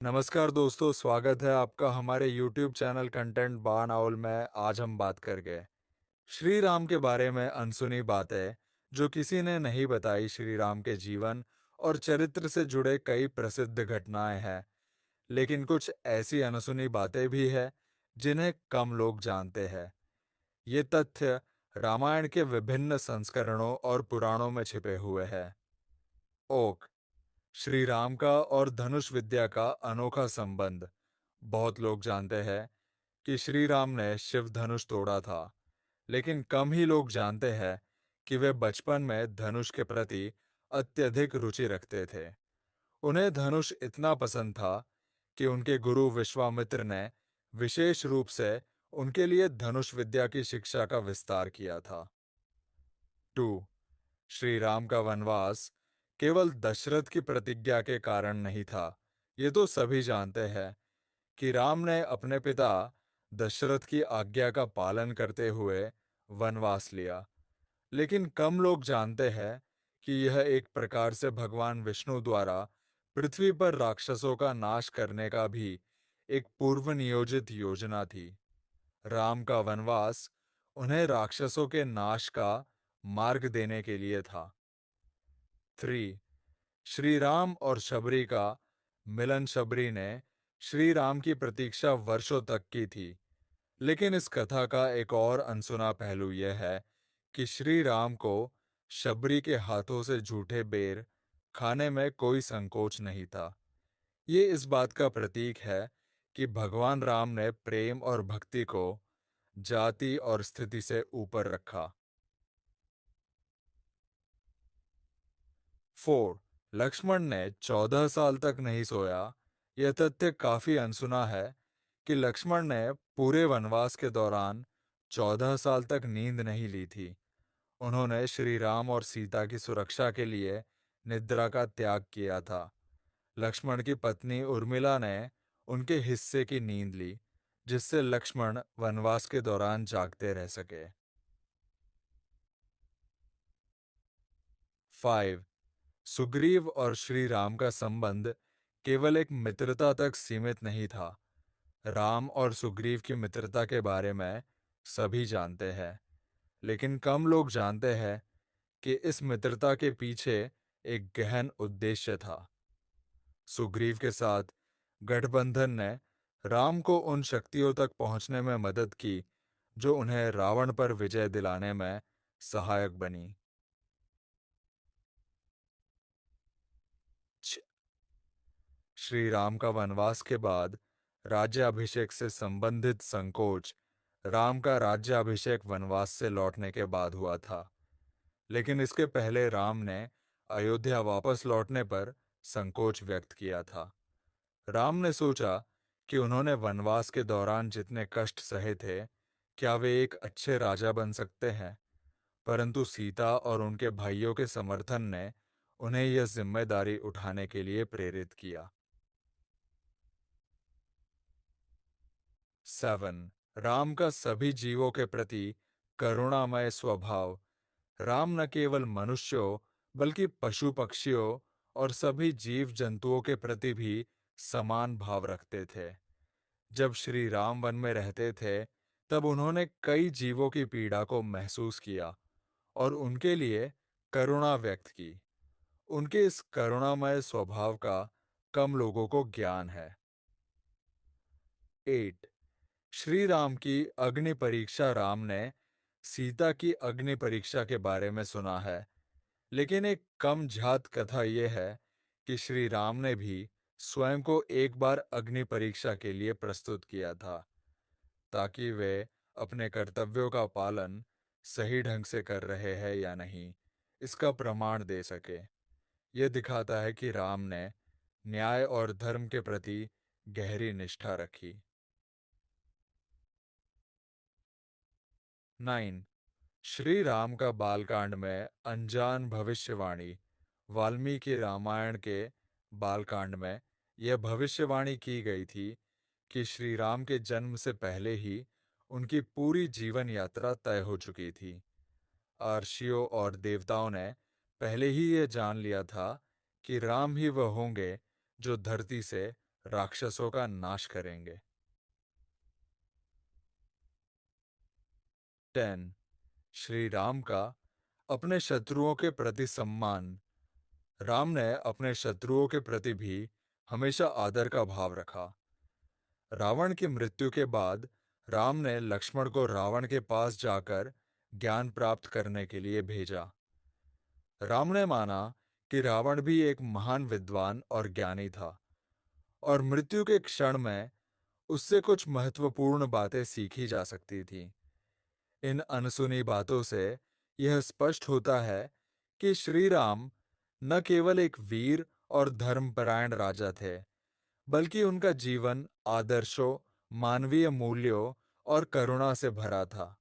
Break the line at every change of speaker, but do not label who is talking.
नमस्कार दोस्तों, स्वागत है आपका हमारे YouTube चैनल कंटेंट बारनाउल में। आज हम बात करेंगे श्री राम के बारे में अनसुनी बातें जो किसी ने नहीं बताई। श्री राम के जीवन और चरित्र से जुड़े कई प्रसिद्ध घटनाएं हैं, लेकिन कुछ ऐसी अनसुनी बातें भी हैं जिन्हें कम लोग जानते हैं। ये तथ्य रामायण के विभिन्न संस्करणों और पुराणों में छिपे हुए हैं। ओक श्री राम का और धनुष विद्या का अनोखा संबंध। बहुत लोग जानते हैं कि श्री राम ने शिव धनुष तोड़ा था, लेकिन कम ही लोग जानते हैं कि वे बचपन में धनुष के प्रति अत्यधिक रुचि रखते थे। उन्हें धनुष इतना पसंद था कि उनके गुरु विश्वामित्र ने विशेष रूप से उनके लिए धनुष विद्या की शिक्षा का विस्तार किया था। 2. श्री राम का वनवास केवल दशरथ की प्रतिज्ञा के कारण नहीं था। ये तो सभी जानते हैं कि राम ने अपने पिता दशरथ की आज्ञा का पालन करते हुए वनवास लिया, लेकिन कम लोग जानते हैं कि यह एक प्रकार से भगवान विष्णु द्वारा पृथ्वी पर राक्षसों का नाश करने का भी एक पूर्व नियोजित योजना थी। राम का वनवास उन्हें राक्षसों के नाश का मार्ग देने के लिए था। 3. श्री राम और शबरी का मिलन। शबरी ने श्री राम की प्रतीक्षा वर्षों तक की थी, लेकिन इस कथा का एक और अनसुना पहलू यह है कि श्री राम को शबरी के हाथों से झूठे बेर खाने में कोई संकोच नहीं था। ये इस बात का प्रतीक है कि भगवान राम ने प्रेम और भक्ति को जाति और स्थिति से ऊपर रखा। 4. लक्ष्मण ने 14 साल तक नहीं सोया। यह तथ्य काफी अनसुना है कि लक्ष्मण ने पूरे वनवास के दौरान 14 साल तक नींद नहीं ली थी। उन्होंने श्री राम और सीता की सुरक्षा के लिए निद्रा का त्याग किया था। लक्ष्मण की पत्नी उर्मिला ने उनके हिस्से की नींद ली, जिससे लक्ष्मण वनवास के दौरान जागते रह सके। 5. सुग्रीव और श्री राम का संबंध केवल एक मित्रता तक सीमित नहीं था। राम और सुग्रीव की मित्रता के बारे में सभी जानते हैं, लेकिन कम लोग जानते हैं कि इस मित्रता के पीछे एक गहन उद्देश्य था। सुग्रीव के साथ गठबंधन ने राम को उन शक्तियों तक पहुंचने में मदद की जो उन्हें रावण पर विजय दिलाने में सहायक बनी। श्री राम का वनवास के बाद राज्याभिषेक से संबंधित संकोच राम का राज्याभिषेक वनवास से लौटने के बाद हुआ था, लेकिन इसके पहले राम ने अयोध्या वापस लौटने पर संकोच व्यक्त किया था। राम ने सोचा कि उन्होंने वनवास के दौरान जितने कष्ट सहे थे, क्या वे एक अच्छे राजा बन सकते हैं? परंतु सीता और उनके भाइयों के समर्थन ने उन्हें यह जिम्मेदारी उठाने के लिए प्रेरित किया। 7. राम का सभी जीवों के प्रति करुणामय स्वभाव। राम न केवल मनुष्यों बल्कि पशु पक्षियों और सभी जीव जंतुओं के प्रति भी समान भाव रखते थे। जब श्री राम वन में रहते थे, तब उन्होंने कई जीवों की पीड़ा को महसूस किया और उनके लिए करुणा व्यक्त की। उनके इस करुणामय स्वभाव का कम लोगों को ज्ञान है। 8. श्री राम की अग्नि परीक्षा। राम ने सीता की अग्नि परीक्षा के बारे में सुना है, लेकिन एक कम झात कथा यह है कि श्री राम ने भी स्वयं को एक बार अग्नि परीक्षा के लिए प्रस्तुत किया था, ताकि वे अपने कर्तव्यों का पालन सही ढंग से कर रहे हैं या नहीं, इसका प्रमाण दे सके। यह दिखाता है कि राम ने न्याय और धर्म के प्रति गहरी निष्ठा रखी। 9. श्री राम का बालकांड में अनजान भविष्यवाणी। वाल्मीकि रामायण के बालकांड में यह भविष्यवाणी की गई थी कि श्री राम के जन्म से पहले ही उनकी पूरी जीवन यात्रा तय हो चुकी थी। अर्षियों और देवताओं ने पहले ही यह जान लिया था कि राम ही वह होंगे जो धरती से राक्षसों का नाश करेंगे। 10 श्री राम का अपने शत्रुओं के प्रति सम्मान। राम ने अपने शत्रुओं के प्रति भी हमेशा आदर का भाव रखा। रावण की मृत्यु के बाद राम ने लक्ष्मण को रावण के पास जाकर ज्ञान प्राप्त करने के लिए भेजा। राम ने माना कि रावण भी एक महान विद्वान और ज्ञानी था और मृत्यु के क्षण में उससे कुछ महत्वपूर्ण बातें सीखी जा सकती थी। इन अनसुनी बातों से यह स्पष्ट होता है कि श्री राम न केवल एक वीर और धर्मपरायण राजा थे, बल्कि उनका जीवन आदर्शों, मानवीय मूल्यों और करुणा से भरा था।